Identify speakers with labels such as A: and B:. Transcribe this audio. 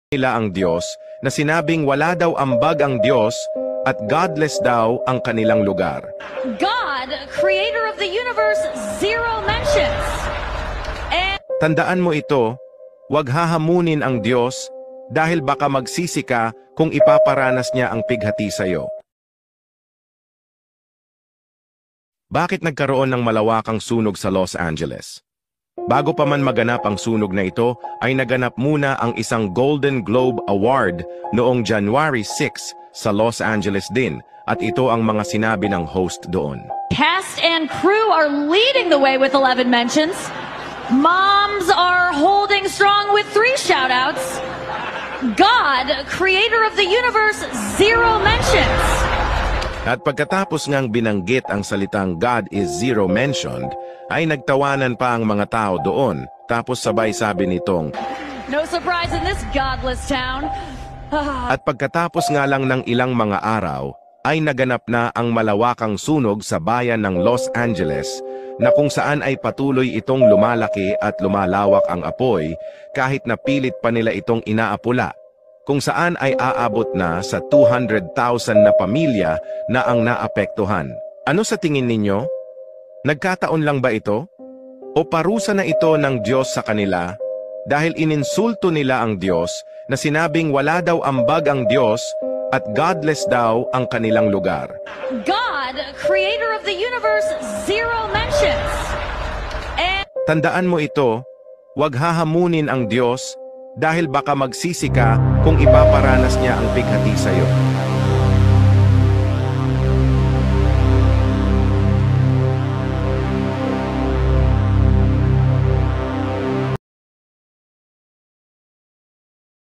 A: nila ang Diyos na sinabing wala daw ambag ang Diyos at godless daw ang kanilang lugar.
B: God, creator of the universe, zero mentions. And
A: Tandaan mo ito, huwag hahamunin ang Diyos dahil baka magsisi ka kung ipaparanas niya ang pighati sa iyo. Bakit nagkaroon ng malawakang sunog sa Los Angeles? Bago pa man maganap ang sunog na ito, ay naganap muna ang isang Golden Globe Award noong January 6 sa Los Angeles din, at ito ang mga sinabi ng host doon.
B: cast and crew are leading the way with 11 mentions. Moms are holding strong with 3 shout-outs. God, creator of the universe, 0 mentions.
A: At pagkatapos ngang binanggit ang salitang God is zero mentioned, ay nagtawanan pa ang mga tao doon. Tapos sabay sabi nitong,
B: No surprise in this godless town.
A: at pagkatapos nga lang ng ilang mga araw, ay naganap na ang malawakang sunog sa bayan ng Los Angeles, na kung saan ay patuloy itong lumalaki at lumalawak ang apoy kahit na pilit pa nila itong inaapula, kung saan ay aabot na sa 200,000 na pamilya na ang naapektuhan. Ano sa tingin ninyo? Nagkataon lang ba ito? O parusa na ito ng Diyos sa kanila dahil ininsulto nila ang Diyos na sinabing wala daw ambag ang Diyos at godless daw ang kanilang lugar?
B: God, creator of the universe, 0 mentions. And
A: Tandaan mo ito, huwag hahamunin ang Diyos dahil baka magsisi ka kung ipaparanas niya ang pighati sa iyo.